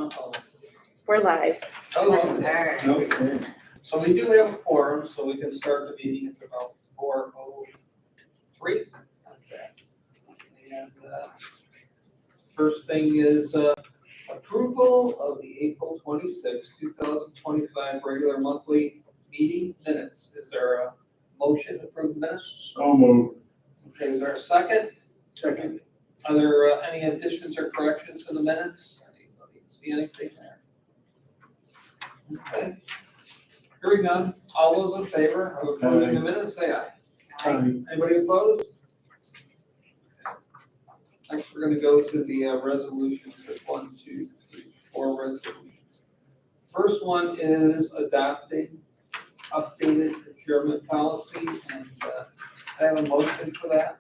Uh-oh. We're live. Oh, All okay. right. Okay. So we do have a quorum, so we can start the meeting. It's about 4:03. Okay. And first thing is approval of the April 26, 2025 regular monthly meeting minutes. Is there a motion to approve minutes? So moved. Okay, is there a second? Second. Are there any additions or corrections to the minutes? Anybody see anything there? Okay. Hearing none, all those in favor of approving the minutes, say aye. Aye. Anybody opposed? Next, we're gonna go to the resolutions. There's 1, 2, 3, 4 resolutions. First one is adopting updated procurement policy, and I have a motion for that.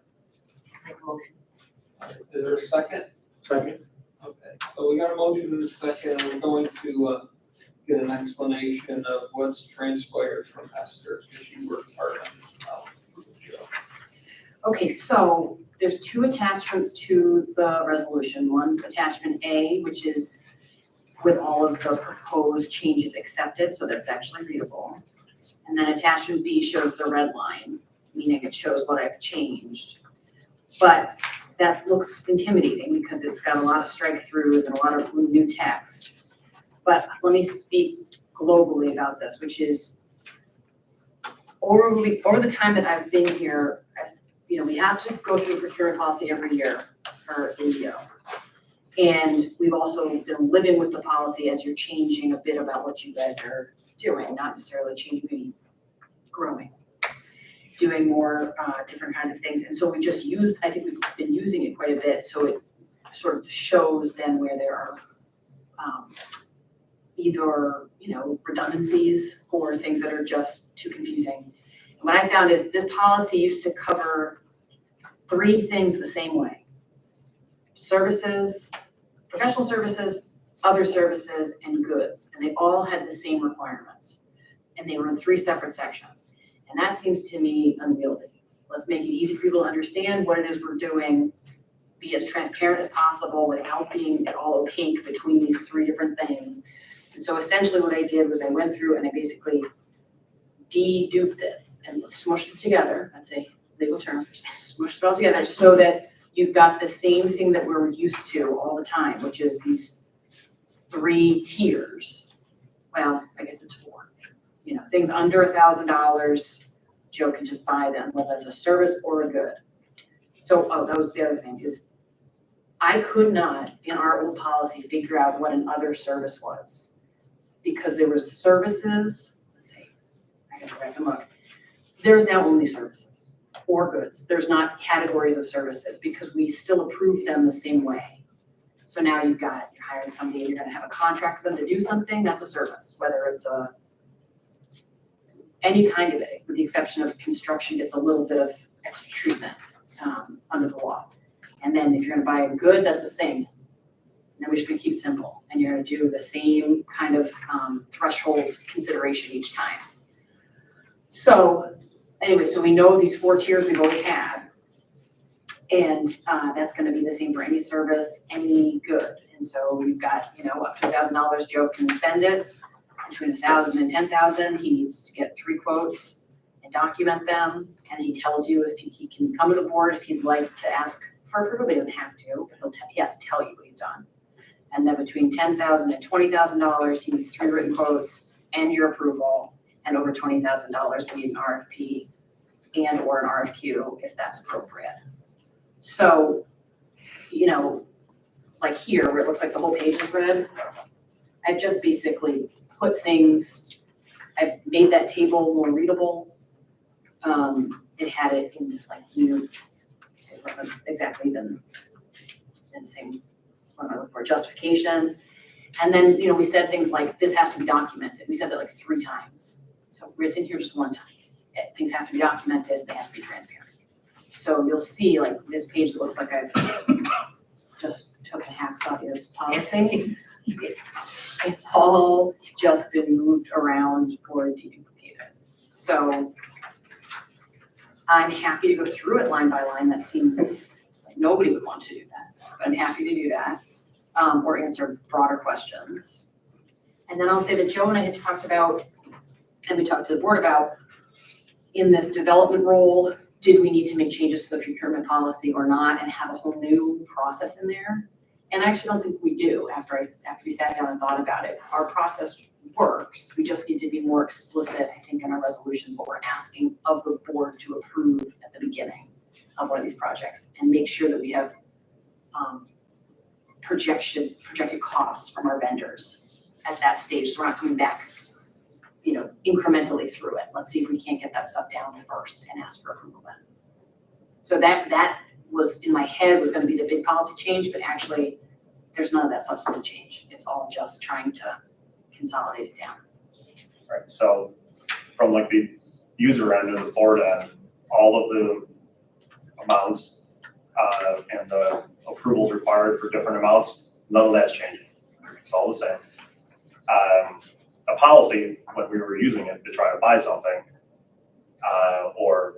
Make a motion. Is there a second? Second. Okay, so we got a motion and a second, and we're going to get an explanation of what's transpired from Esther, because she worked hard on this policy. Okay, so there's 2 attachments to the resolution. One's attachment A, which is with all of the proposed changes accepted, so that it's actually readable. And then attachment B shows the red line, meaning it shows what I've changed. But that looks intimidating because it's got a lot of strike-throughs and a lot of new text. But let me speak globally about this, which is over the time that I've been here, we have to go through a procurement policy every year for AEO. And we've also been living with the policy as you're changing a bit about what you guys are doing, not necessarily changing, maybe growing, doing more different kinds of things. And so we just used, I think we've been using it quite a bit, so it sort of shows then where there are either, redundancies or things that are just too confusing. And what I found is this policy used to cover 3 things the same way: services, professional services, other services, and goods. And they all had the same requirements. And they were in 3 separate sections. And that seems to me unwieldy. Let's make it easy for people to understand what it is we're doing, be as transparent as possible without being at all opaque between these 3 different things. And so essentially what I did was I went through and I basically de-duped it and smushed it together. That's a legal term. Smushed it all together so that you've got the same thing that we're used to all the time, which is these 3 tiers. Well, I guess it's 4. Things under $1,000, Joe can just buy them, whether it's a service or a good. So, that was the other thing, is I could not, in our old policy, figure out what an other service was. Because there was services, let's see, I gotta go back and look. There's now only services or goods. There's not categories of services because we still approve them the same way. So now you're hiring somebody and you're gonna have a contract with them to do something, that's a service, whether it's any kind of it, with the exception of construction gets a little bit of extra treatment under the law. And then if you're gonna buy a good, that's a thing. And then we're just gonna keep it simple. And you're gonna do the same kind of threshold consideration each time. So anyway, so we know these 4 tiers we've always had. And that's gonna be the same for any service, any good. And so we've got, up to $1,000, Joe can spend it. Between $1,000 and $10,000, he needs to get 3 quotes and document them. And he tells you if he can come to the board if he'd like to ask for approval. He doesn't have to, but he has to tell you what he's done. And then between $10,000 and $20,000, he needs 3 written quotes and your approval. And over $20,000, we need an RFP and or an RFQ if that's appropriate. So, like here where it looks like the whole page is red, I've just basically put things, I've made that table more readable. It had it in this new, it wasn't exactly in the same one I looked for, justification. And then, we said things like, this has to be documented. We said that 3 times. So it's in here just 1 time. Things have to be documented, they have to be transparent. So you'll see this page that looks like I've just took a hacksaw your policy. It's all just been moved around or deduplicated. So I'm happy to go through it line by line. That seems like nobody would want to do that, but I'm happy to do that. or answer broader questions. And then I'll say that Joe and I had talked about, and we talked to the board about, in this development role, did we need to make changes to the procurement policy or not and have a whole new process in there? And I actually don't think we do after we sat down and thought about it. Our process works. We just need to be more explicit, I think, in our resolutions, what we're asking of the board to approve at the beginning of one of these projects and make sure that we have projected costs from our vendors at that stage. So we're not coming back, incrementally through it. Let's see if we can't get that stuff down first and ask for approval then. So that was in my head was going to be the big policy change, but actually there's none of that substantive change. It's all just trying to consolidate it down. Right, so from like the user end of the board end, all of the amounts and the approvals required for different amounts, none of that's changing. It's all the same. A policy, when we were using it to try to buy something, or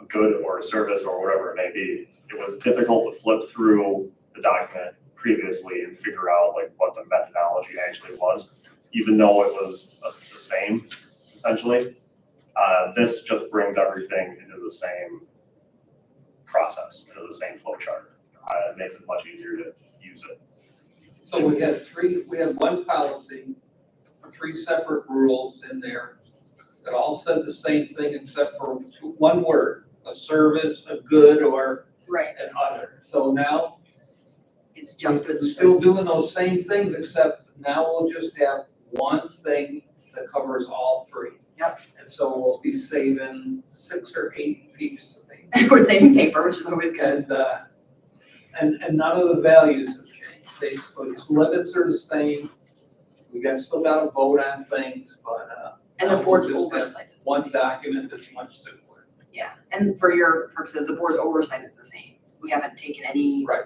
a good or a service or whatever it may be, it was difficult to flip through the document previously and figure out like what the methodology actually was, even though it was the same, essentially. This just brings everything into the same process, into the same flow chart. It makes it much easier to use it. So we had one policy, 3 separate rules in there that all said the same thing except for one word, a service, a good, or Right. an other. So now It's just we're still doing those same things, except now we'll just have one thing that covers all 3. Yep. And so we'll be saving 6 or 8 pieces of paper. We're saving paper, which is always good. And none of the values have changed. Basically, its limits are the same. We still got to vote on things, but And the now board's we'll just have oversight is the one same. document that's much simpler. Yeah, and for your purposes, the board's oversight is the same. We haven't taken any Right.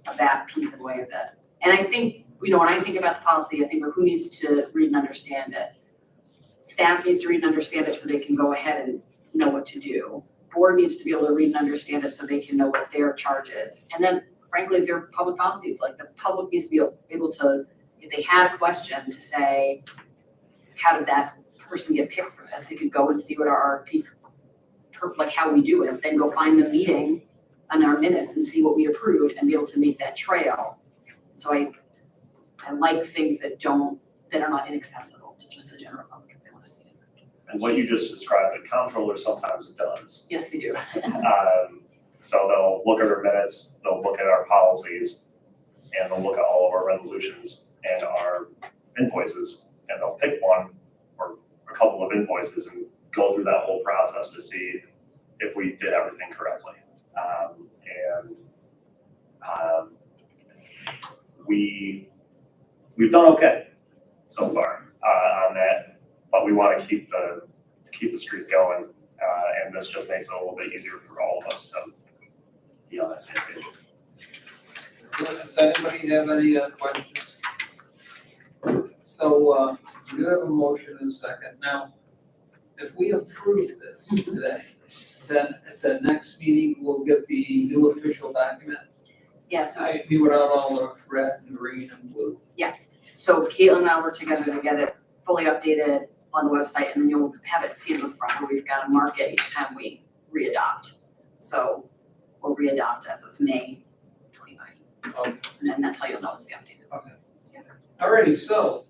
of that piece away of it. And I think, when I think about the policy, I think who needs to read and understand it? Staff needs to read and understand it so they can go ahead and know what to do. Board needs to be able to read and understand it so they can know what their charge is. And then frankly, they're public policies, like the public needs to be able to, if they had a question, to say, how did that person get picked for this? They could go and see what our RFP, like how we do it, then go find the meeting on our minutes and see what we approved and be able to make that trail. So I like things that are not inaccessible to just the general public if they want to see it. And what you just described, the comptroller sometimes does. Yes, they do. So they'll look at our minutes, they'll look at our policies, and they'll look at all of our resolutions and our invoices, and they'll pick one or a couple of invoices and go through that whole process to see if we did everything correctly. We've done okay so far on that, but we want to keep the streak going, and this just makes it a little bit easier for all of us to be on that same page. Does anybody have any questions? So we do have a motion and a second. Now, if we approve this today, then at the next meeting, we'll get the new official document. Yes, I be without all the red and green and blue. so Caitlin and I work together to get it fully updated on the website, and then you'll have it see in the front where we've got to mark it each time we re-adopt. So we'll re-adopt as of May 29. Okay. And then that's how you'll know it's the updated. Alrighty, so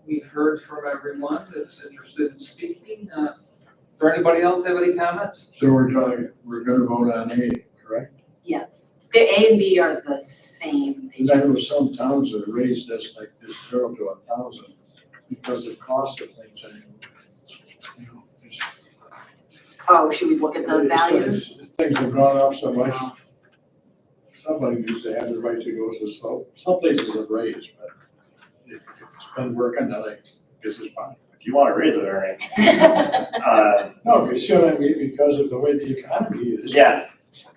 we've heard from everyone that's interested in speaking. Does there anybody else have any comments? So we're gonna vote on A, correct? Yes, the A and B are the same. They And I know just, some towns that raised this like this 0 to 1,000 because of cost of things. oh, should we look at the values? Things have gone up so much. Somebody needs to have the right to go to slow. Some places have raised, but if it's been working, then I guess it's fine. If you want to raise it, Ernie. No, but you know what I mean, because of the way the economy is. Yeah,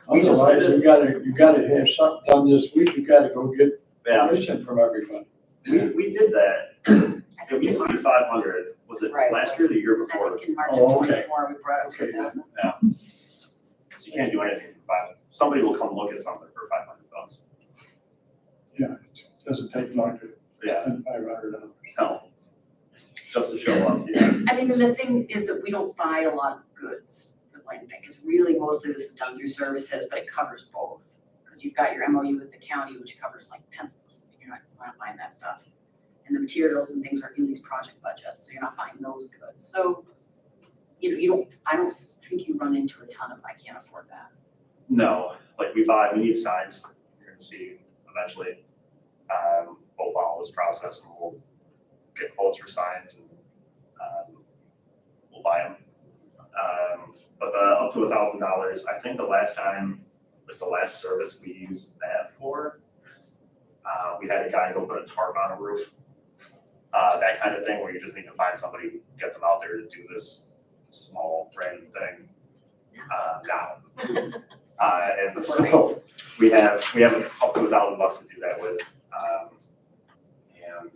Otherwise, you gotta have something done this week, you gotta go get yeah, permission from everybody. we did that. I It think used to be 500. Was it Right. last year or the year I before? think in March Oh, of okay. 24, we brought it to Okay. 1,000. So you can't do anything for 500. Somebody will come look at something for $500. Yeah, it doesn't take long to Yeah, spend $500. no, just to show up, yeah. I mean, the thing is that we don't buy a lot of goods for land bank. It's really mostly this is done through services, but it covers both. Because you've got your MOU with the county, which covers like pencils, you're not buying that stuff. And the materials and things are in these project budgets, so you're not buying those goods. So, I don't think you run into a ton of, I can't afford that. No, like we need signs, you're gonna see eventually. We'll follow this process and we'll get quotes for signs and, we'll buy them. But up to $1,000, I think the last time, like the last service we used that for, we had a guy go put a tarp on a roof. That kind of thing where you just need to find somebody, get them out there to do this small random thing, now. And so we have up to $1,000 to do that with. And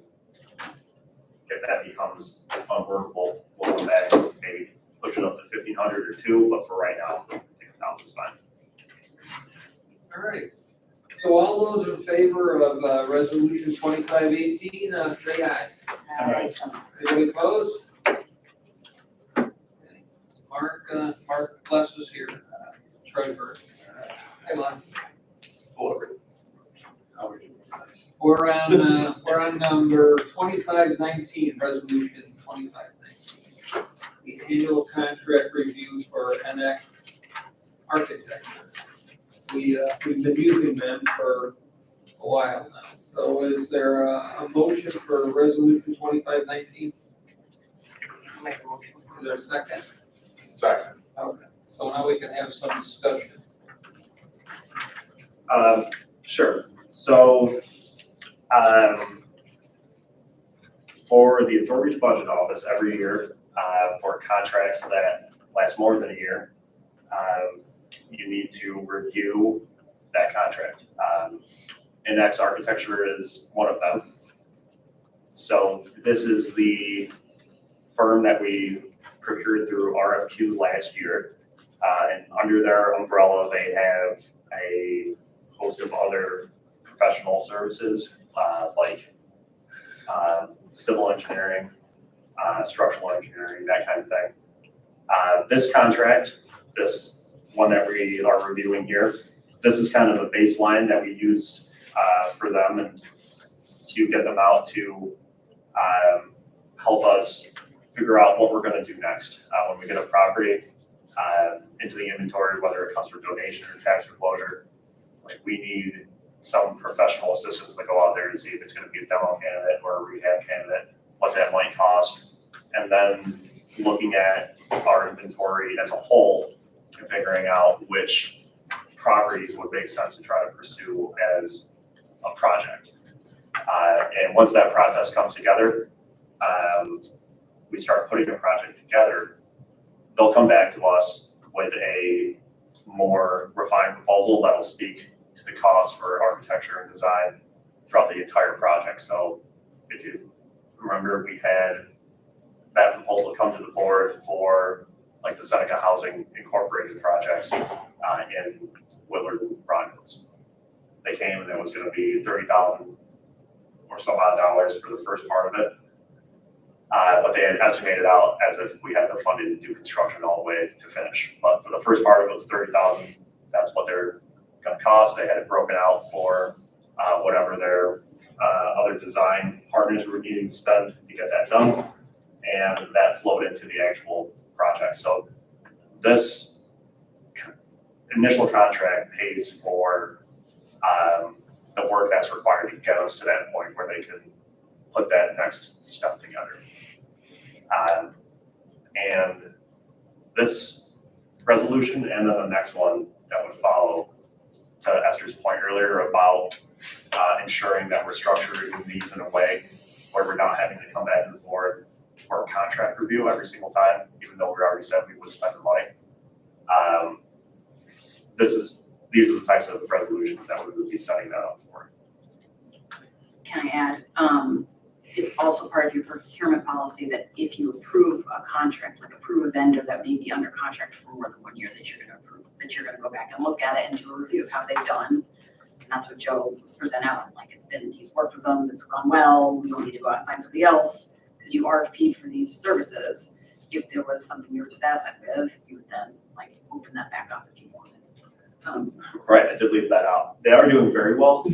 if that becomes unworkable, we'll come back, maybe push it up to 1,500 or $2,000, but for right now, I think 1,000's fine. All right. So all those in favor of resolution 2518, say aye. Alright. Anybody opposed? Okay. Mark Les is here, treasurer. Hey, Les. Forward. How we do it. We're on number 2519, resolution 2519. The annual contract review for NX Architecture. We've been using them for a while now. So is there a motion for resolution 2519? I'll make a motion. Is there a second? Second. Okay, so now we can have some discussion. Sure. So, for the authority's budget office every year, for contracts that last more than a year, you need to review that contract. NX Architecture is one of them. So this is the firm that we procured through RFQ last year. And under their umbrella, they have a host of other professional services, like civil engineering, structural engineering, that kind of thing. This contract, this one that we are reviewing here, this is kind of a baseline that we use for them and to get them out to help us figure out what we're going to do next when we get a property into the inventory, whether it comes from donation or tax foreclosure. Like, we need some professional assistance to go out there to see if it's going to be a demo candidate or a rehab candidate, what that might cost, and then looking at our inventory as a whole and figuring out which properties would make sense to try to pursue as a project. And once that process comes together, we start putting a project together, they'll come back to us with a more refined proposal that'll speak to the cost for architecture and design throughout the entire project. So if you remember, we had that proposal come to the board for like the Seneca Housing Incorporated projects in Willard and Broncos. They came and it was going to be $30,000 or so odd dollars for the first part of it. But they had estimated out as if we had the funding to do construction all the way to finish. But for the first part of it was $30,000. That's what they're going to cost. They had it broken out for whatever their other design partners were needing to spend to get that done. And that flowed into the actual project. So this initial contract pays for the work that's required to get us to that point where they can put that next step together. And this resolution and then the next one that would follow, to Esther's point earlier about ensuring that we're structuring these in a way where we're not having to come back to the board for a contract review every single time, even though we already said we would spend the money. These are the types of resolutions that we would be setting that up for. Can I add, it's also part of your procurement policy that if you approve a contract, like approve a vendor that may be under contract for more than 1 year, that you're gonna approve, that you're gonna go back and look at it and do a review of how they've done. that's what Joe present out, like he's worked with them, it's gone well, we don't need to go out and find somebody else, because you RFP'd for these services. If there was something you were dissatisfied with, you would then like open that back up if you wanted. Right, I did leave that out. They are doing very well.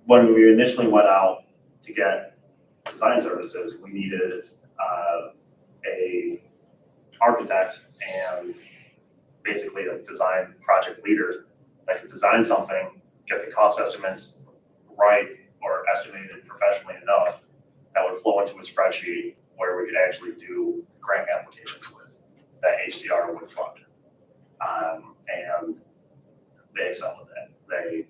When we initially went out to get design services, we needed a architect and basically a design project leader that could design something, get the cost estimates right or estimated professionally enough that would flow into a spreadsheet where we could actually do grant applications with that HCR would fund. And they excel at that. They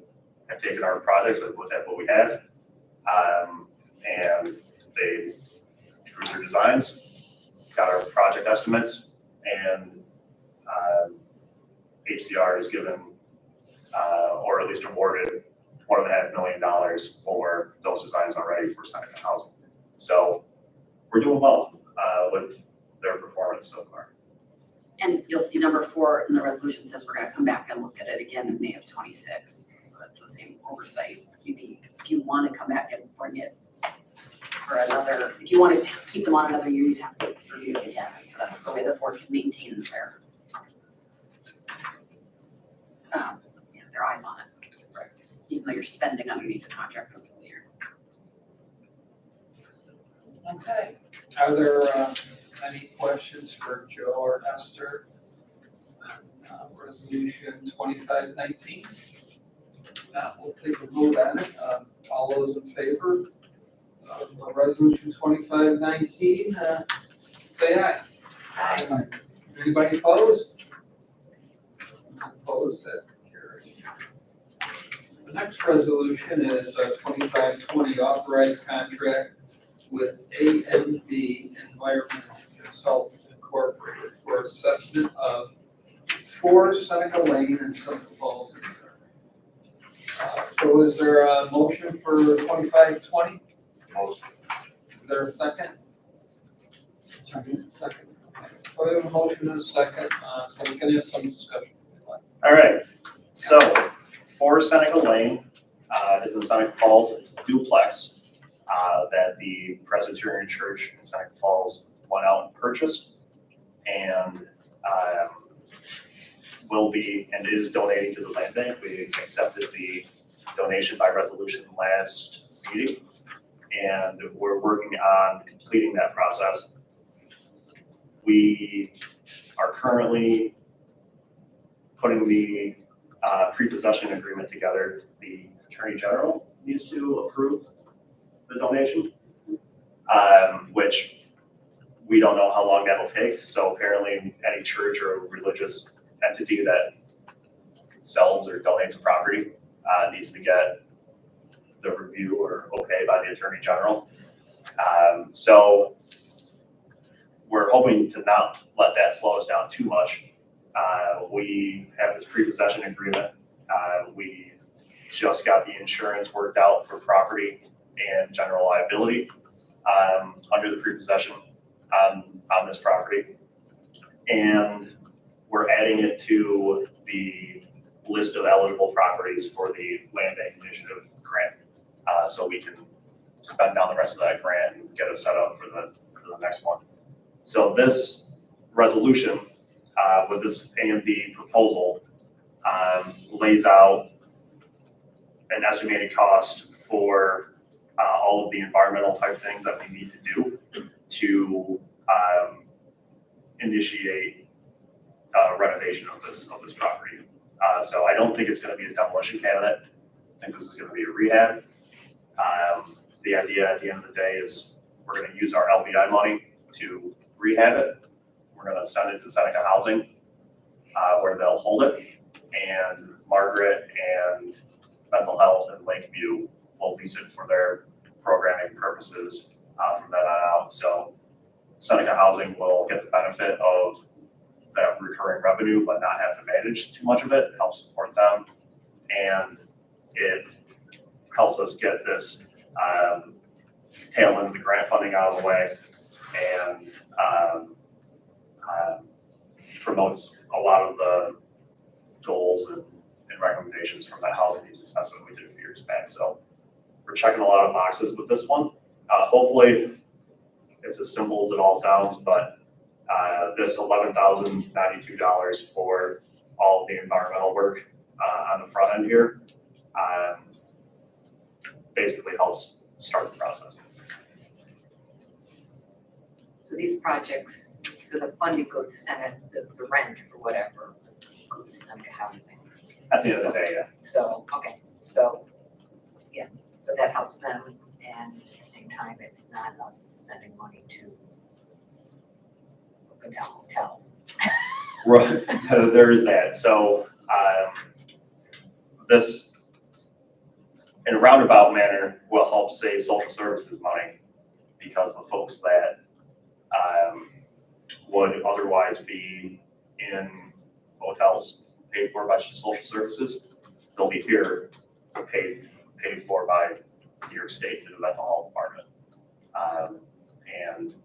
have taken our projects and looked at what we have, and they drew their designs, got our project estimates, and HCR is given, or at least awarded, $1.5 million for those designs already for Seneca Housing. So we're doing well with their performance so far. And you'll see number 4 in the resolution says we're gonna come back and look at it again in May of 26. So that's the same oversight. If you wanna come back and bring it for another, if you wanna keep them on another year, you'd have to review it again. So that's the way the board can maintain their eyes on it. Right. Even though you're spending underneath the contract for the whole year. Okay, are there any questions for Joe or Esther? Resolution 2519. We'll take a vote on it. All those in favor of resolution 2519, say aye. Aye. Anybody opposed? Opposed, that carries. The next resolution is 2520, authorized contract with AMD Environmental Consultants Incorporated for assessment of 4 Seneca Lane and Seneca Falls. So is there a motion for 2520? Motion. Is there a second? Second. Second. Okay. So we have a motion and a second, so we can have some discussion. All right, so for Seneca Lane is in Seneca Falls. It's a duplex that the Presbyterian Church in Seneca Falls went out and purchased, and will be and is donating to the land bank. We accepted the donation by resolution last meeting, and we're working on completing that process. We are currently putting the pre-possession agreement together. The Attorney General needs to approve the donation, which we don't know how long that'll take. So apparently any church or religious entity that sells or donates property needs to get the review or okay by the Attorney General. So we're hoping to not let that slow us down too much. We have this pre-possession agreement. We just got the insurance worked out for property and general liability under the pre-possession on this property. And we're adding it to the list of eligible properties for the Land Bank Initiative grant. So we can spend down the rest of that grant and get us set up for the next one. So this resolution with this AMD proposal lays out an estimated cost for all of the environmental type things that we need to do to initiate renovation of this property. So I don't think it's going to be a demolition candidate. I think this is going to be a rehab. The idea at the end of the day is we're going to use our LBI money to rehab it. We're going to send it to Seneca Housing where they'll hold it, and Margaret and Mental Health and Lakeview will lease it for their programming purposes from then on out. So Seneca Housing will get the benefit of that recurring revenue, but not have to manage too much of it. It helps support them, and it helps us get this tail end of the grant funding out of the way, and promotes a lot of the goals and recommendations from that housing needs assessment we did a few years back. So we're checking a lot of boxes with this one. Hopefully it's as simple as it all sounds, but this $11,092 for all of the environmental work on the front end here basically helps start the process. So these projects, so the funding goes to Senate, the rent or whatever goes to Seneca Housing. At the end of the day, yeah. So, okay, so, yeah, so that helps them, and at the same time, it's not us sending money to hotel hotels. Right, there is that. So this, in a roundabout manner, will help save social services money because the folks that would otherwise be in hotels paid for by social services, they'll be here paid for by New York State through the mental health department. And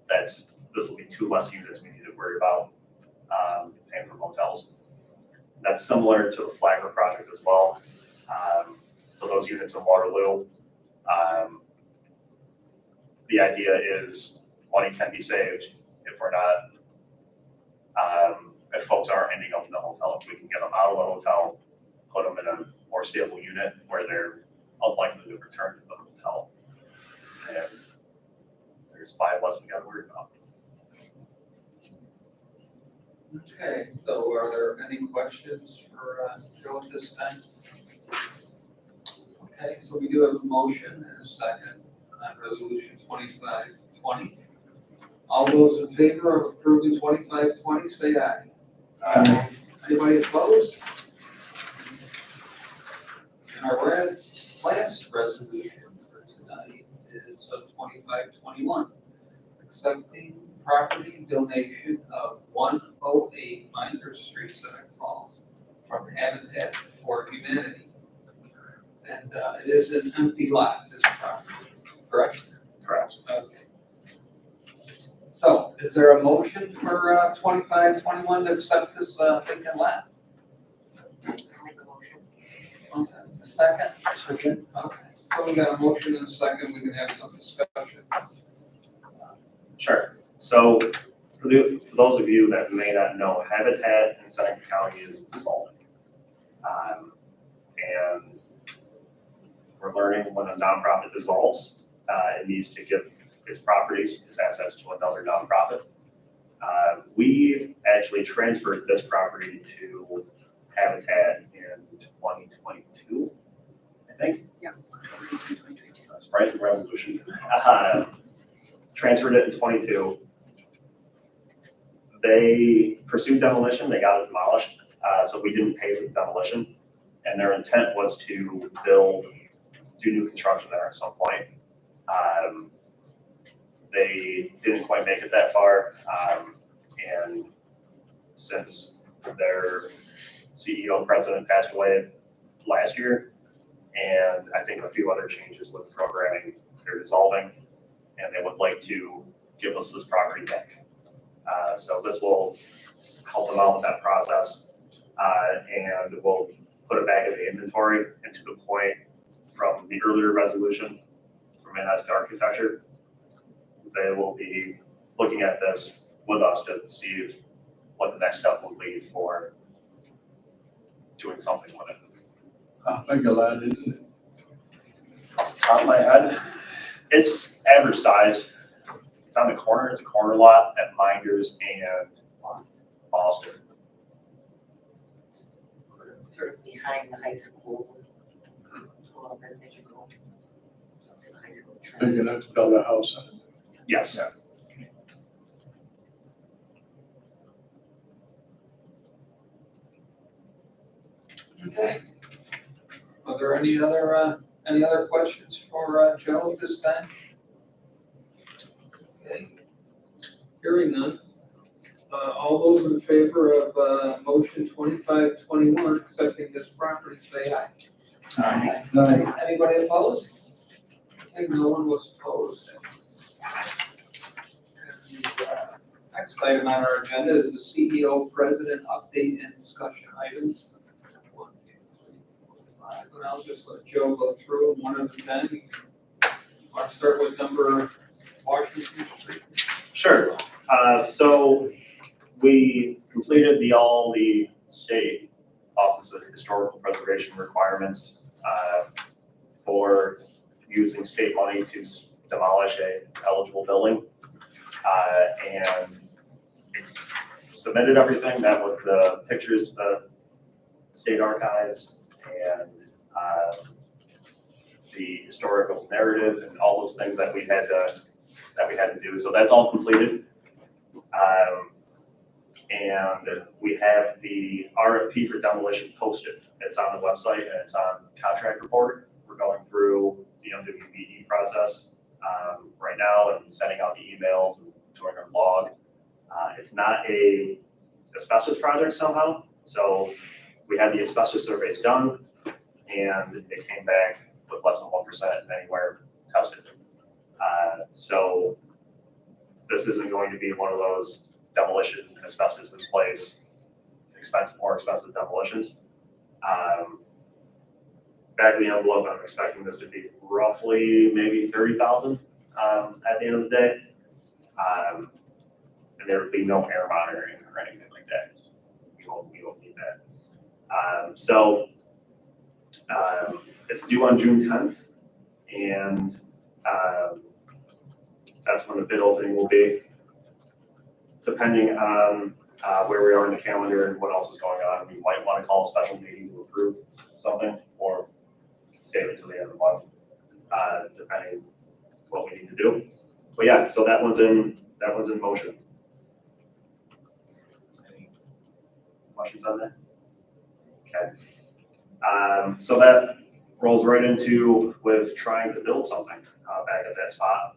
this will be 2 less units we need to worry about paying for motels. That's similar to the Flagler project as well. So those units in Waterloo, the idea is money can be saved if we're not, if folks aren't ending up in the hotel. If we can get them out of the hotel, put them in a more stable unit where they're unlikely to return to the hotel. And there's 5 less we got to worry about. Okay, so are there any questions for Joe at this time? Okay, so we do have a motion and a second on resolution 2520. All those in favor of approving 2520, say aye. Aye. Anybody opposed? And our last resolution for tonight is 2521, accepting property donation of 108 Minders Street, Seneca Falls from Habitat for Humanity. And it is an empty lot, this property, correct? Correct. Okay. So is there a motion for 2521 to accept this vacant lot? I'll make a motion. Okay, a second? Second. Okay, so we got a motion and a second, we can have some discussion. Sure. So for those of you that may not know, Habitat in Seneca County is dissolving. And we're learning when a nonprofit dissolves, it needs to give its properties, its assets to another nonprofit. We actually transferred this property to Habitat in 2022, I think. Yeah. That's right, the resolution. Transferred it in 22. They pursued demolition, they got it demolished, so we didn't pay for the demolition. And their intent was to do new construction there at some point. They didn't quite make it that far. And since their CEO and president passed away last year, and I think a few other changes with programming, they're dissolving, and they would like to give us this property back. So this will help them out with that process, and we'll put it back in the inventory. And to the point from the earlier resolution from NS Architecture, they will be looking at this with us to see what the next step will be for doing something with it. How big a lot is it? Off the top of my head, it's average size. It's on the corner. It's a corner lot at Minders and Boston. Sort of behind the high school, a little bit as you go up to the high school train. Big enough to build a house on it. Yes. Okay. Are there any other questions for Joe at this time? Okay. Hearing none. All those in favor of motion 2521, accepting this property, say aye. Aye. Anybody opposed? Okay, no one was opposed. And, Next item on our agenda is the CEO President update and discussion items. 1, 2, 3, 4, 5, and I'll just let Joe go through them one at a time. I'll start with number Washington Street. Sure. So we completed all the state Office of Historical Preservation requirements for using state money to demolish a eligible building. And it's submitted everything. That was the pictures to the state archives and the historical narrative and all those things that we had to do. So that's all completed. And we have the RFP for demolition posted. It's on the website and it's on contract report. We're going through the MWBE process right now and sending out the emails and doing our log. It's not a asbestos project somehow. So we had the asbestos surveys done and it came back with less than 1% anywhere tested. So this isn't going to be one of those demolition asbestos in place, more expensive demolitions. Back of the envelope, I'm expecting this to be roughly maybe 30,000 at the end of the day. And there would be no air monitoring or anything like that. We won't need that. It's due on June 10th, and that's when the bid opening will be. Depending on where we are in the calendar and what else is going on, we might want to call a special meeting to approve something or save it till the end of the month, depending what we need to do. But yeah, so that one's in motion. Any questions on that? Okay. So that rolls right into with trying to build something back at that spot.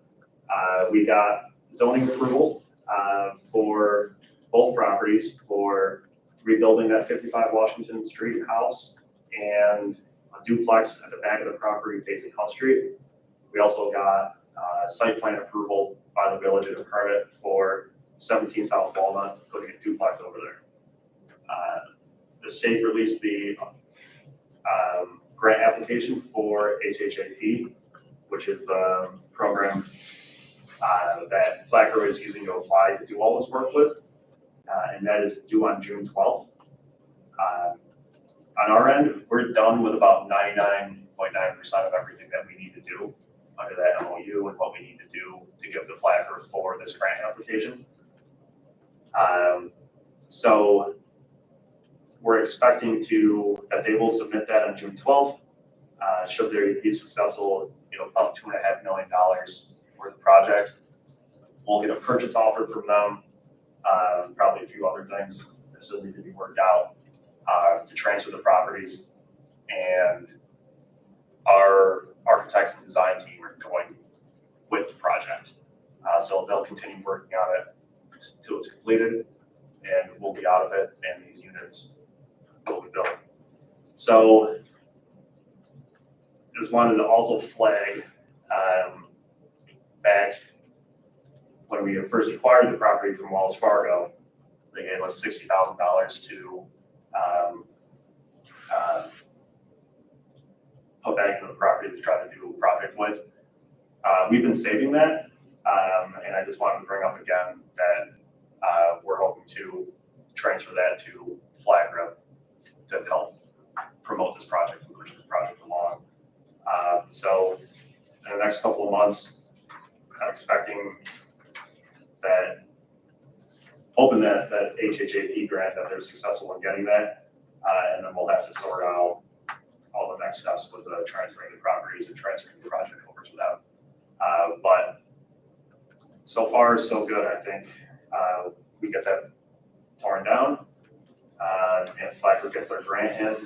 We got zoning approval for both properties for rebuilding that 55 Washington Street house and a duplex at the back of the property facing Hunt Street. We also got site plan approval by the village and a permit for 17 South Walnut, putting a duplex over there. The state released the grant application for HHAP, which is the program that Flacco is using to apply to do all this work with, and that is due on June 12th. On our end, we're done with about 99.9% of everything that we need to do under that MOU and what we need to do to give the Flacco for this grant application. So we're expecting that they will submit that on June 12th. Should they be successful, about $2.5 million worth of project. We'll get a purchase offer from them, probably a few other things that still need to be worked out to transfer the properties. And our architects and design team are going with the project. So they'll continue working on it until it's completed, and we'll be out of it, and these units will be built. So just wanted to also flag back when we first acquired the property from Wells Fargo, they gave us $60,000 to put back into the property to try to do a project with. We've been saving that, and I just wanted to bring up again that we're hoping to transfer that to Flagra to help promote this project and push the project along. So in the next couple of months, I'm expecting that, hoping that HHAP grant, that they're successful in getting that, and then we'll have to sort out all the next steps with transferring the properties and transferring the project over to them. But so far, so good. I think we get that torn down, and if Flacco gets their grant in,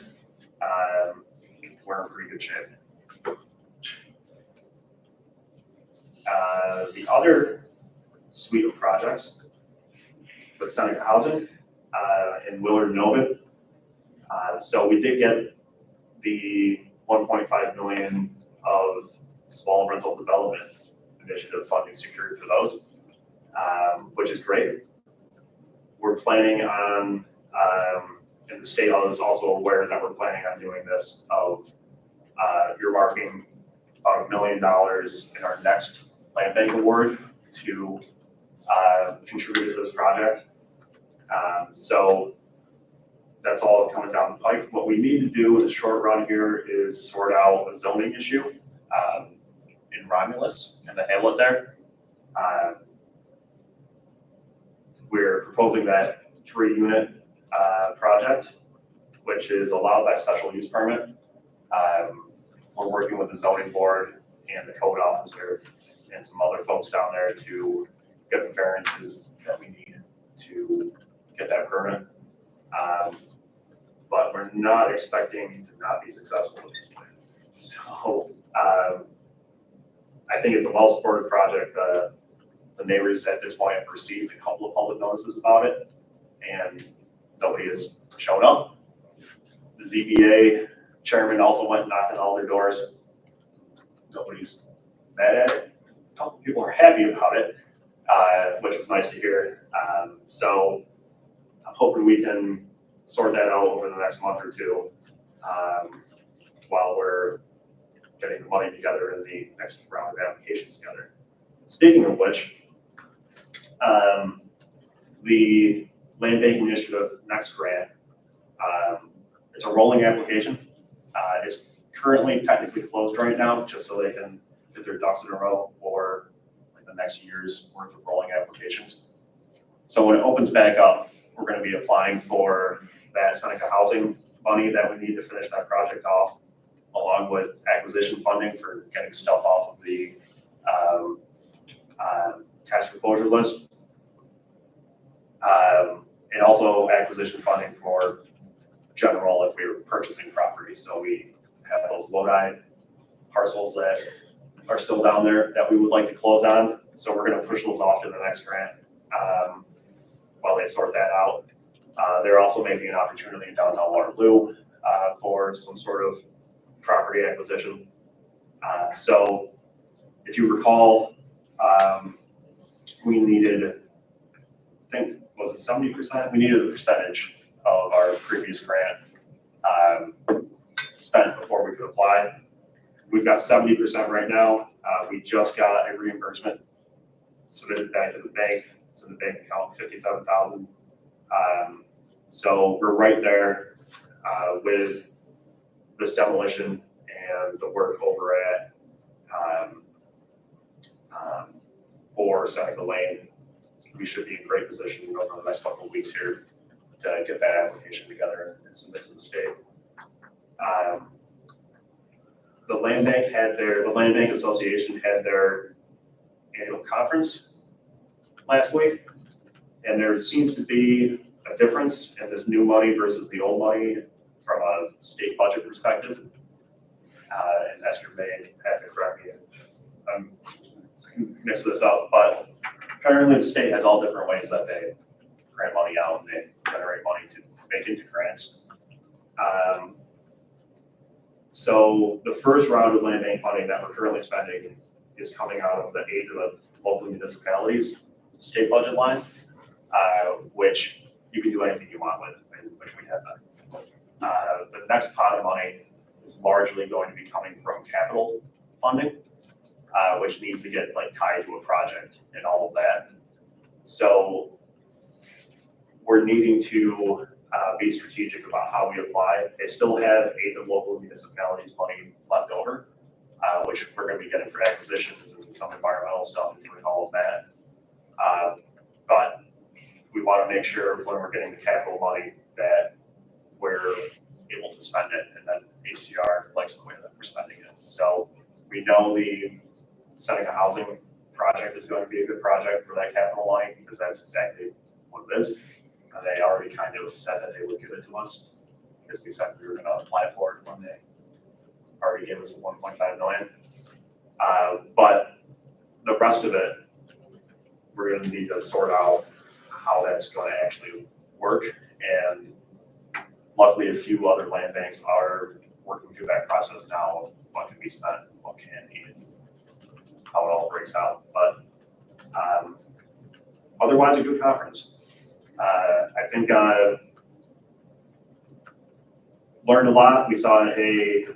we're in pretty good shape. The other suite of projects with Seneca Housing in Willard and Novan. So we did get the $1.5 million of small rental development initiative funding secured for those, which is great. we're planning on, and the state is also aware that we're planning on doing this, of earmarking about $1 million in our next land bank award to contribute to this project. So that's all coming down the pipe. What we need to do in the short run here is sort out a zoning issue in Romulus and the hamlet there. We're proposing that 3-unit project, which is allowed by special use permit. We're working with the zoning board and the code officer and some other folks down there to get the variances that we need to get that permit. But we're not expecting to not be successful with this plan. So I think it's a well-supported project. The neighbors at this point have received a couple of public notices about it, and nobody has shown up. The ZBA chairman also went knocking all their doors. Nobody's mad at it. A couple people are happy about it, which was nice to hear. So I'm hoping we can sort that out over the next month or two while we're getting the money together and the next round of applications together. Speaking of which, the Land Banking Initiative Next Grant, it's a rolling application. It's currently technically closed right now, just so they can get their ducks in a row for like the next year's worth of rolling applications. So when it opens back up, we're going to be applying for that Seneca housing money that we need to finish that project off, along with acquisition funding for getting stuff off of the tax foreclosure list. And also acquisition funding for general if we were purchasing property. So we have those Lodi parcels that are still down there that we would like to close on. So we're going to push those off to the next grant while they sort that out. There also may be an opportunity in downtown Waterloo for some sort of property acquisition. So if you recall, we needed, I think, was it 70%? We needed a percentage of our previous grant spent before we could apply. We've got 70% right now. We just got a reimbursement submitted back to the bank. It's in the bank account, $57,000. So we're right there with this demolition and the work over at for Seneca Lane. We should be in great position over the next couple of weeks here to get that application together and submit to the state. The Land Bank Association had their annual conference last week, and there seems to be a difference in this new money versus the old money from a state budget perspective. And Esther may have to correct me if I mix this up, but apparently the state has all different ways that they grant money out and they generate money to make into grants. So the first round of land bank funding that we're currently spending is coming out of the aid to the local municipalities state budget line, which you can do anything you want with, which we have that. The next pot of money is largely going to be coming from capital funding, which needs to get like tied to a project and all of that. So we're needing to be strategic about how we apply. They still have aid of local municipalities money left over, which we're going to be getting for acquisitions and some environmental stuff and doing all of that. But we want to make sure when we're getting the capital money that we're able to spend it, and then HCR likes the way that we're spending it. So we know the Seneca housing project is going to be a good project for that capital line because that's exactly what it is. And they already kind of said that they would give it to us because we said we were going to apply for it when they already gave us the 1.5 million. But the rest of it, we're going to need to sort out how that's going to actually work. And luckily, a few other land banks are working through that process now of what can be spent, what can't be, how it all breaks out. But otherwise, a good conference. I think learned a lot. We saw a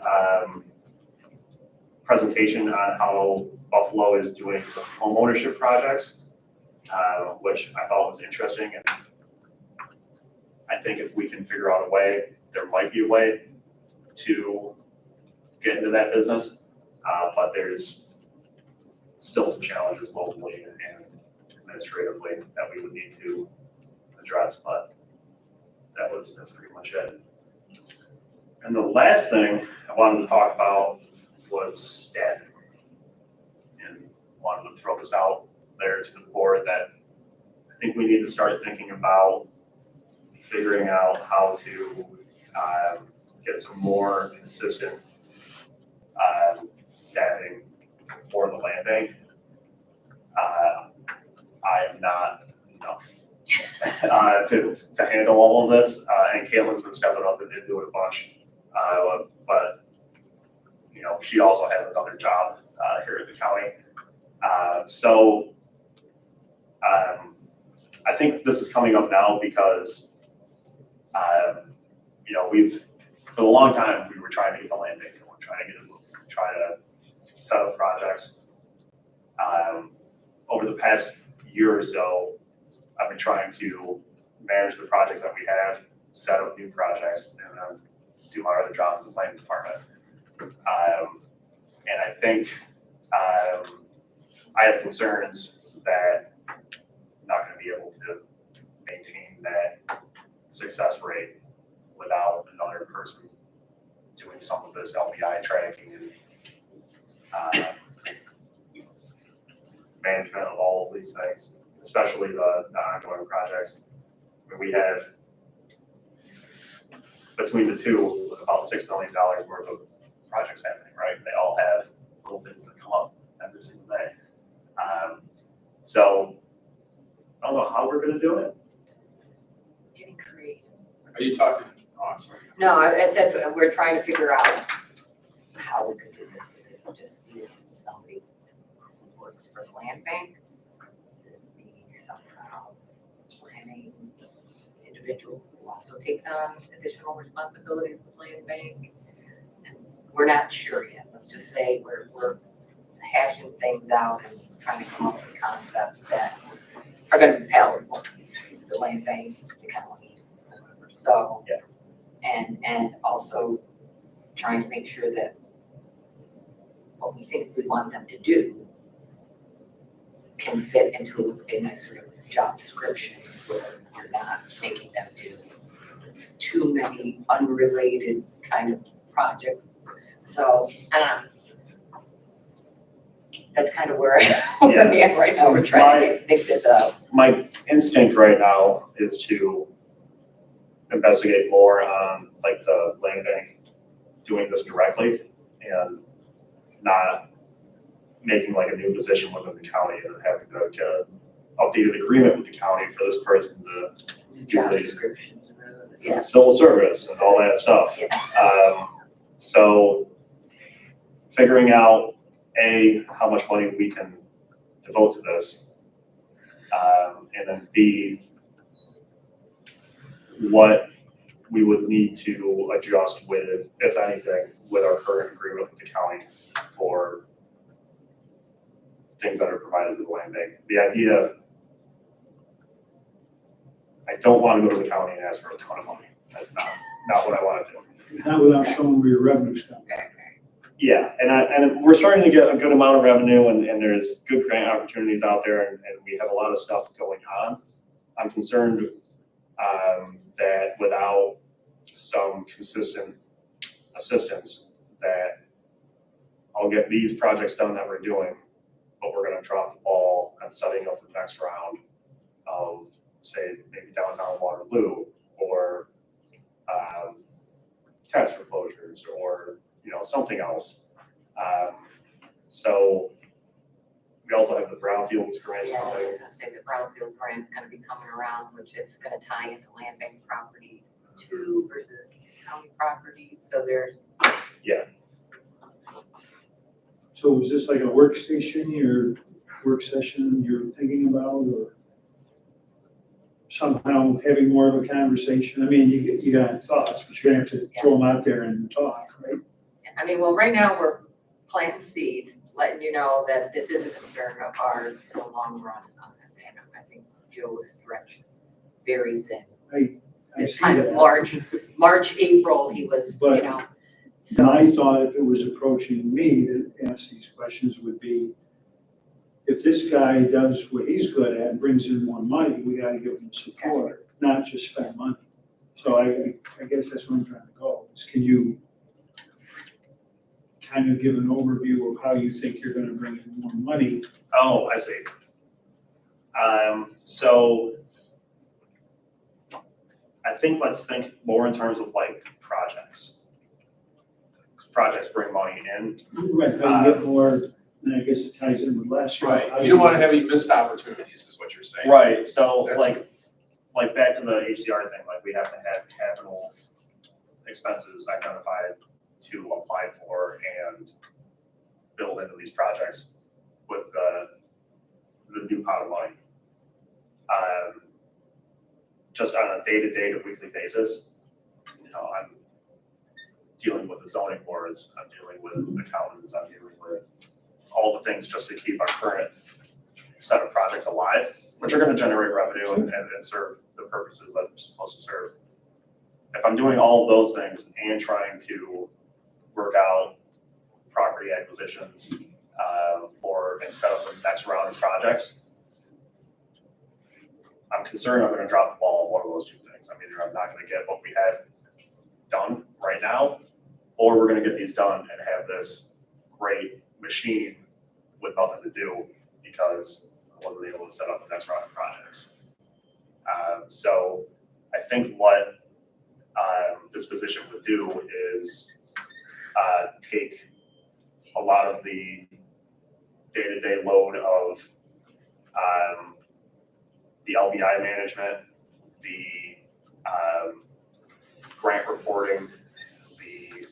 presentation on how Buffalo is doing some home ownership projects, which I thought was interesting. And I think if we can figure out a way, there might be a way to get into that business, but there's still some challenges locally and administratively that we would need to address, but that's pretty much it. And the last thing I wanted to talk about was staffing. And wanted to throw this out there to the board that I think we need to start thinking about figuring out how to get some more consistent staffing for the land bank. I am not enough to handle all of this, and Caitlin's been stepping up and doing a bunch. But you know, she also has another job here at the county. So I think this is coming up now because you know, for a long time we were trying to get the land bank going, try to set up projects. Over the past year or so, I've been trying to manage the projects that we have, set up new projects, and then do my other job in the planning department. And I think I have concerns that I'm not going to be able to maintain that success rate without another person doing some of this LBI tracking and management of all of these things, especially the ongoing projects. I mean, we have, between the two, about $6 million worth of projects happening, right? They all have little things that come up every single day. So I don't know how we're going to do it. Getting creative. Are you talking, oh, I'm sorry. No, I said we're trying to figure out how we could do this, but this would just be somebody who works for the land bank. This would be somehow planning individual who also takes on additional responsibilities with land bank. And we're not sure yet. Let's just say we're hashing things out and trying to come up with concepts that are going to be palatable to the land bank, the county, whatever. So, yeah. And also trying to make sure that what we think we want them to do can fit into a nice sort of job description where we're not making them do too many unrelated kind of projects. So, I don't know. That's kind of where we're at right now. We're trying to pick this up. My instinct right now is to investigate more on like the land bank doing this directly and not making like a new position within the county and having to get an updated agreement with the county for this person to Job do descriptions. the Yes. civil service and all that stuff. Yeah. So figuring out how much money we can devote to this, and then B, what we would need to adjust with, if anything, with our current agreement with the county for things that are provided to the land bank. The idea, I don't want to go to the county and ask for a ton of money. That's not what I want to do. Not without showing where your revenue's coming. Yeah, and we're starting to get a good amount of revenue, and there's good grant opportunities out there, and we have a lot of stuff going on. I'm concerned that without some consistent assistance, that I'll get these projects done that we're doing, but we're going to drop the ball on setting up the next round of, say, maybe downtown Waterloo, or tax foreclosures, or something else. So we also have the brownfields grants Yeah, I was coming. gonna say the brownfield grant's gonna be coming around, which it's gonna tie into land bank properties too versus county properties, so there's. So is this like a workstation, your work session you're thinking about, or somehow having more of a conversation. I mean, you got thoughts, but you're gonna have to throw them out there and talk, right? I mean, well, right now, we're planting seeds, letting you know that this is a concern of ours in the long run. And I think Joe was stretched very thin. I This see kind of that. March, April, he was, you But- know, so. My thought, if it was approaching me to ask these questions, would be, if this guy does what he's good at and brings in more money, we gotta give him support, not just spend money. So I guess that's where I'm trying to go, is can you kind of give an overview of how you think you're gonna bring in more money? Oh, I see. So I think let's think more in terms of like projects. 'Cause projects bring money in. Right, how you get more, and I guess it ties in with last year. How Right, you don't wanna have any missed opportunities, is what you're saying. Right, so That's- like back to the HCR thing, like we have to have capital expenses identified to apply for and build into these projects with the new pot of money. Just on a day-to-day to weekly basis, you know, I'm dealing with the zoning boards, I'm dealing with accountants, I'm dealing with all the things just to keep our current set of projects alive, which are gonna generate revenue and serve the purposes that they're supposed to serve. If I'm doing all of those things and trying to work out property acquisitions for and set up the next round of projects, I'm concerned I'm gonna drop the ball on one of those two things. I mean, either I'm not gonna get what we have done right now, or we're gonna get these done and have this great machine with nothing to do because I wasn't able to set up the next round of projects. So I think what this position would do is take a lot of the day-to-day load of the LBI management, the grant reporting, the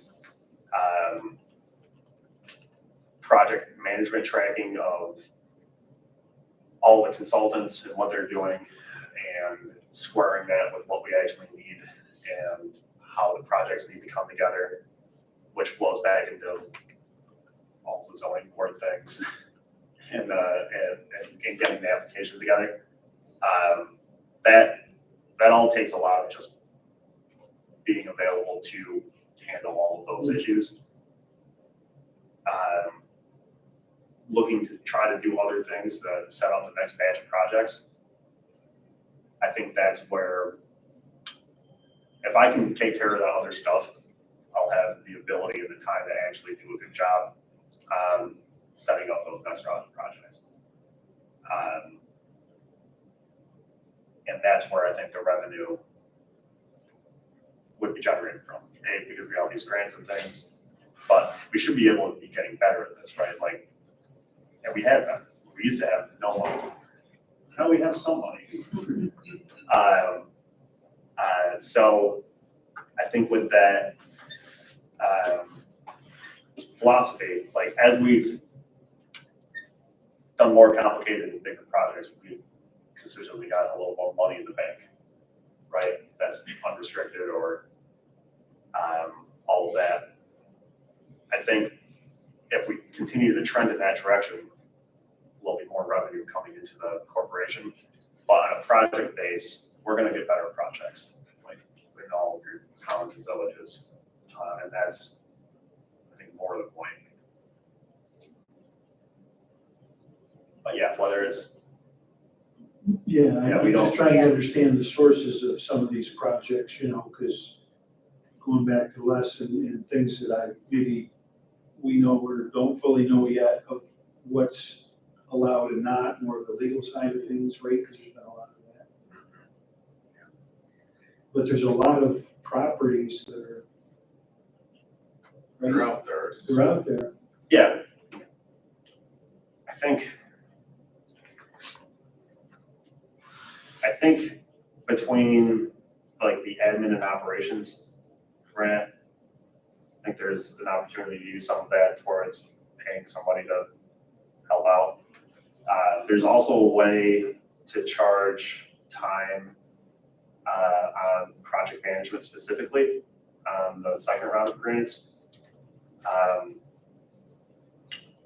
project management tracking of all the consultants and what they're doing, and squaring that with what we actually need and how the projects need to come together, which flows back into all the zoning board things and getting the application together. That all takes a lot of just being available to handle all of those issues. Looking to try to do other things to set up the next batch of projects. I think that's where, if I can take care of that other stuff, I'll have the ability and the time to actually do a good job setting up those next round of projects. And that's where I think the revenue would be generated from, because we have these grants and things, but we should be able to be getting better at this, right? Like, and we have that. We used to have no money. Now we have some money. So I think with that philosophy, like as we've done more complicated and bigger projects, we've consistently got a little more money in the bank, right? That's unrestricted or all of that. I think if we continue to trend in that direction, there'll be more revenue coming into the corporation. But on a project base, we're gonna get better projects, like in all of your towns and villages. And that's, I think, more the point. But yeah, whether it's, Yeah, Yeah, I'm we just don't- trying to understand the sources of some of these projects, you know, because going back to Les and things that I maybe we know or don't fully know yet of what's allowed and not, more of the legal side of things, right? Because there's been a lot of that. But there's a lot of properties that are They're right, out there. they're out there. yeah. I think between like the admin and operations grant, I think there's an opportunity to use some of that towards paying somebody to help out. There's also a way to charge time on project management specifically, on the second round of grants.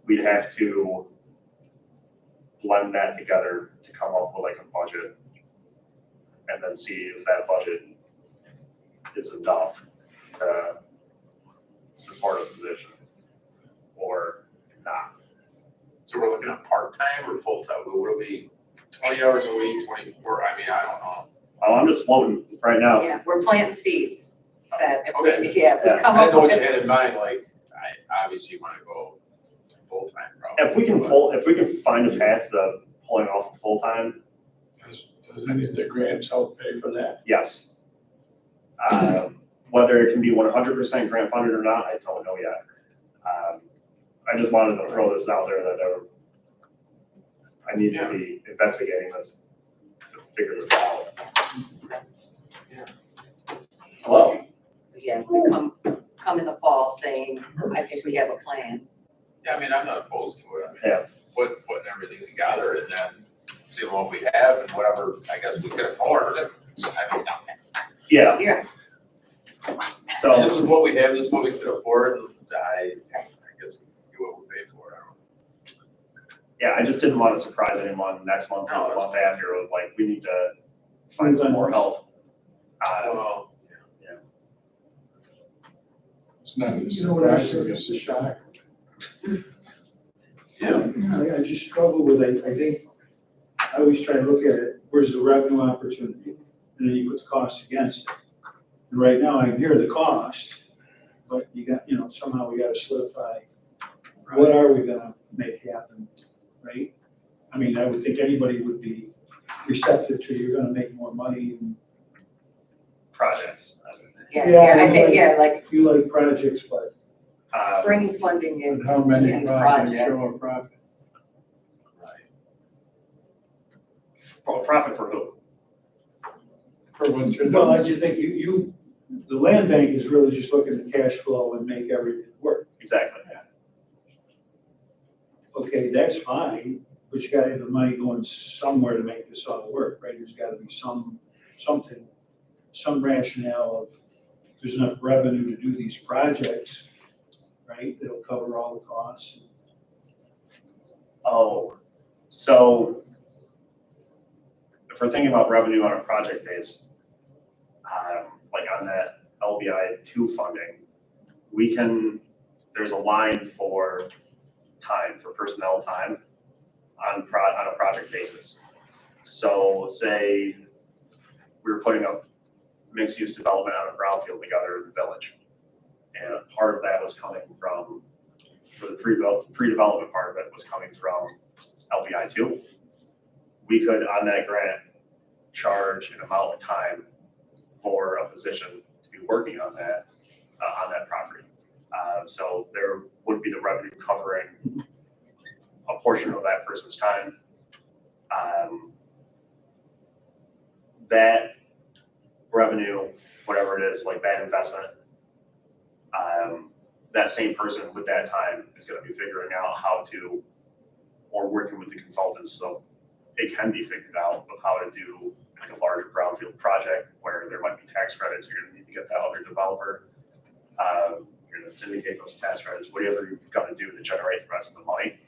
We'd have to blend that together to come up with like a budget and then see if that budget is enough to support a position or not. So we're looking at part-time or full-time? Would it be 20 hours a week, 24? I mean, I don't know. Oh, I'm just floating right now. Yeah, we're planting seeds that if Okay. we, yeah, we come I didn't know up what you with. had in mind, like, I obviously want to go full-time probably. If we can find a path to pulling off the full-time, Does any of the grants help pay for that? yes. Whether it can be 100% grant funded or not, I don't know yet. I just wanted to throw this out there that I need to be investigating this to figure this out. Hello? So yeah, we come in the fall saying, I think we have a plan. Yeah, I mean, I'm not opposed to it. I mean, Yeah. putting everything together and then seeing what we have and whatever, I guess we can afford. I mean, Yeah, Yeah, so, this is what we have, this is what we can afford, and I guess we do what we pay for. I don't know. yeah, I just didn't want to surprise anyone next month or the month after with like, we need to find some more help. Well, It's not a You know what I surprise, said? it's a shock. yeah, I just struggle with it. I think, I always try to look at it, where's the revenue opportunity? And then you put the cost against it. And right now, I hear the cost, but you got, somehow we gotta solidify, what are we gonna make happen, right? I mean, I would think anybody would be receptive to, you're gonna make more money, and Projects. I think, yeah, like you like projects, but bringing funding in And how many these projects projects. show a profit? Profit for who? For what you're well, I doing? just think the land bank is really just looking at cash flow and make everything work. Exactly. Okay, that's fine, but you gotta have the money going somewhere to make this all work, right? There's gotta be something, some rationale of, there's enough revenue to do these projects, right? That'll cover all the costs. Oh, so if we're thinking about revenue on a project base, like on that LBI 2 funding, there's a line for time, for personnel time on a project basis. So say we were putting up mixed-use development on a brownfield together in the village. And part of that was coming from, for the pre-development part of it was coming from LBI 2. We could, on that grant, charge an amount of time for a position to be working on that property. So there would be the revenue covering a portion of that person's time. That revenue, whatever it is, like that investment, that same person with that time is going to be figuring out how to, or working with the consultants, so it can be figured out of how to do like a larger brownfield project where there might be tax credits. You're going to need to get that other developer. You're going to syndicate those tax credits, whatever you're going to do to generate the rest of the money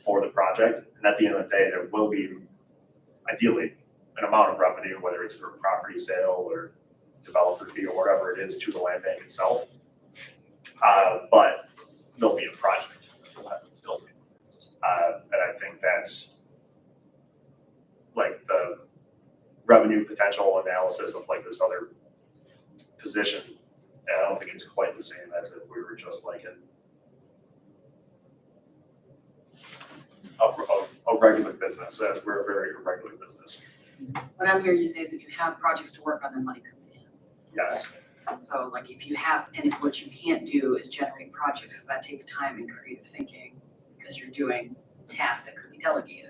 for the project. And at the end of the day, there will be ideally an amount of revenue, whether it's through a property sale or developer fee or whatever it is to the land bank itself. But there'll be a project building. And I think that's like the revenue potential analysis of like this other position. And I don't think it's quite the same as if we were just like a regular business, as we're a very irregular business. What I'm hearing you say is if you have projects to work on, then money comes in. Yes, So like if you have, and if what you can't do is generate projects, because that takes time and creative thinking, because you're doing tasks that could be delegated,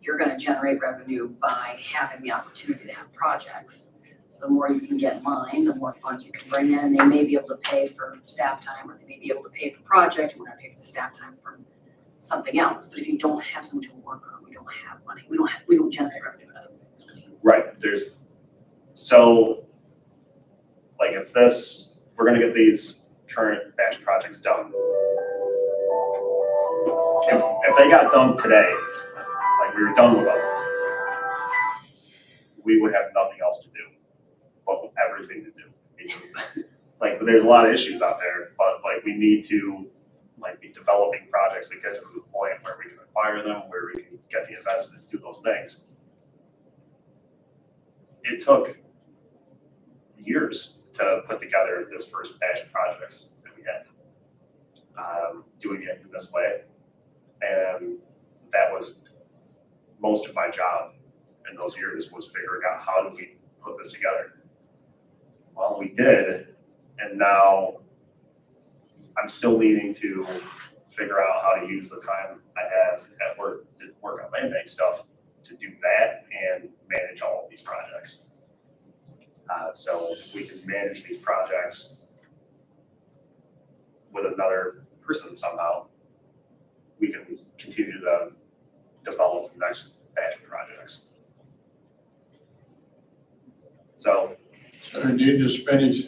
you're gonna generate revenue by having the opportunity to have projects. So the more you can get in line, the more funds you can bring in, and they may be able to pay for staff time, or they may be able to pay for project, and we're gonna pay for the staff time for something else. But if you don't have someone to work on, we don't have money, we don't generate revenue out of it. right. There's So, like if this, we're gonna get these current batch projects done. If they got done today, like we were done with them, we would have nothing else to do, but everything to do. Like, there's a lot of issues out there, but like we need to like be developing projects that get to the point where we can acquire them, where we can get the investment to do those things. It took years to put together this first batch of projects that we had. Doing it in this way. And that was most of my job in those years, was figuring out how do we put this together. Well, we did, and now I'm still needing to figure out how to use the time I have at work to work on land bank stuff to do that and manage all of these projects. So if we can manage these projects with another person somehow, we can continue to develop the next batch of projects. So So you just finish.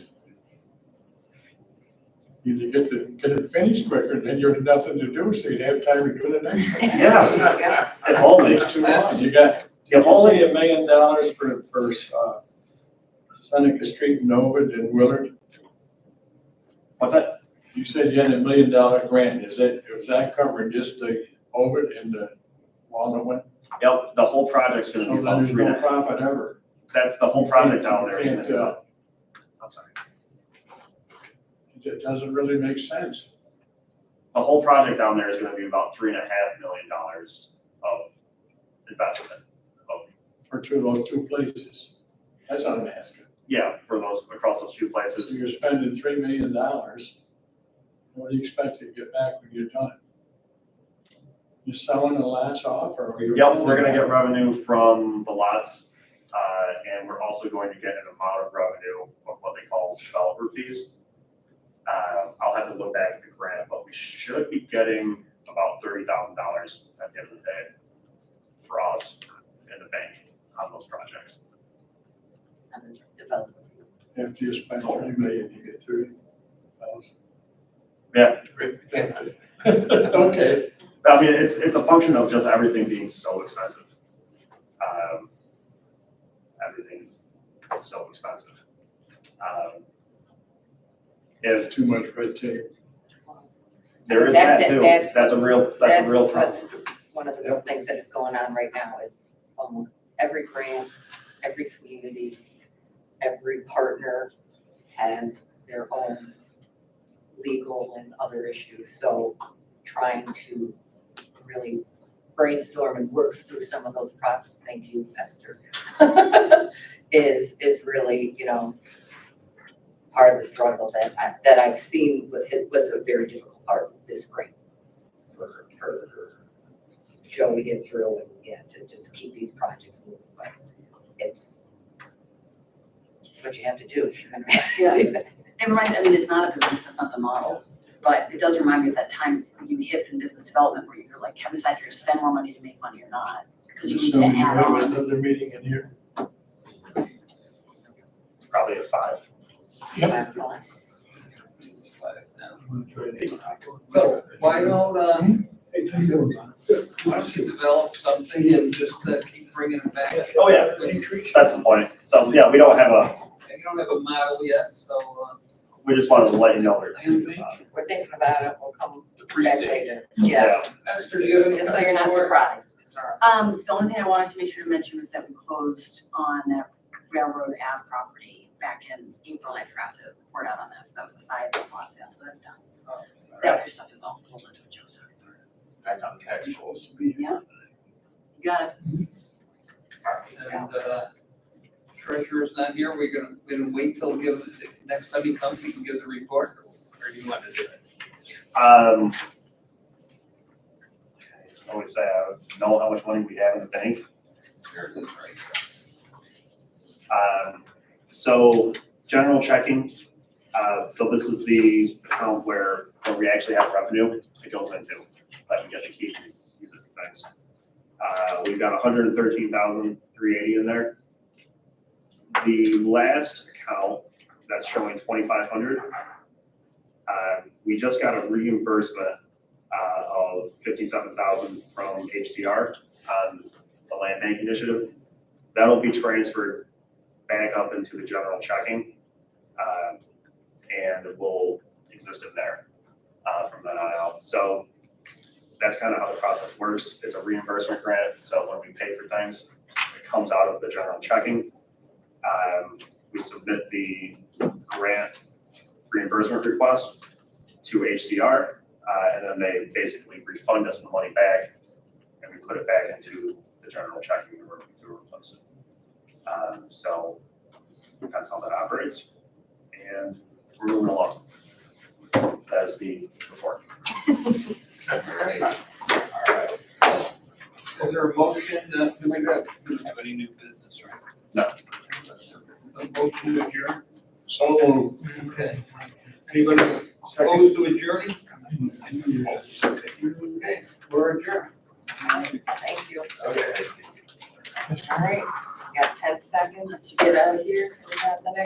You get it finished quicker, then you have nothing to do, so you'd have time to do the next one. yeah, if only. It's too long. You got, If only. $1 million for Seneca Street in Ovid and Willard. What's that? You said you had $1 million grant. Was that covering just the Ovid and the Walnut one? Yep, the whole project's gonna So be then about there's three and no a half. profit ever. That's the whole project down there is gonna be about, I'm sorry. It doesn't really make sense. The whole project down there is gonna be about $3.5 million of investment. For those two places. That's what I'm asking. Yeah, for those, across those two So places. you're spending $3 million. What do you expect to get back when you're done? You selling the lots off, or? Are you? Yep, we're gonna get revenue from the lots, and we're also going to get an amount of revenue of what they call developer fees. I'll have to look back at the grant, but we should be getting about $30,000 at the end of the day for us in the bank on those projects. After you spend $3 million, you get $30,000. Yeah, Okay. I mean, it's a function of just everything being so expensive. Everything's so expensive. If Too much red tape. there is that too, that's a real problem. That's one of the things that is going on right now, is almost every grant, every community, every partner has their own legal and other issues. So trying to really brainstorm and work through some of those processes, thank you, Esther, is really, part of the struggle that I've seen. It was a very difficult part of this spring for Joe to get through and to just keep these projects moving. But it's what you have to do if you're gonna do it. It reminds, it's not a business, that's not the model, but it does remind me of that time when you hit in business development where you're like, have to decide if you're gonna spend more money to make money or not, because you need to Assuming you add have on. another meeting in here. Probably a 5. So why don't you develop something and just keep bringing it back? Oh, yeah. That's the point. So, yeah, we don't have You don't have a model yet, so, we just wanted to let you know we're We're thinking about it, we'll come back appreciate it. later. Yeah. Esther, do you have any Just so you're not comments? surprised. The only thing I wanted to make sure to mention was that we closed on that Railroad Ave property back in April, and I forgot to report out on that, so that was a side lot sale, so that's done. That other stuff is all pulled into what Joe's talking about. Back on cash flows. Yeah. You got it. And, treasurer's not here, we're gonna wait till next time he comes, he can give the report, or do you want to do it? I always say I know how much money we have in the bank. There it is, right. So general checking, so this is the account where we actually have revenue it goes into, that we get to keep and use it for things. We've got 113,380 in there. The last account that's showing 2,500, we just got a reimbursement of 57,000 from HCR on the land bank initiative. That'll be transferred back up into the general checking, and it will exist in there from then on out. So that's kind of how the process works. It's a reimbursement grant, so when we pay for things, it comes out of the general checking. We submit the grant reimbursement request to HCR, and then they basically refund us the money back, and we put it back into the general checking to replace it. So that's how that operates, and we're moving along. That's the report. Alright. Is there a motion, do we have any new business, right? No. A motion to adjourn? So moved. Okay. Anybody opposed to adjourning? Okay, we're adjourned. Thank you. Okay. All right, got 10 seconds to get out of here. So we have the next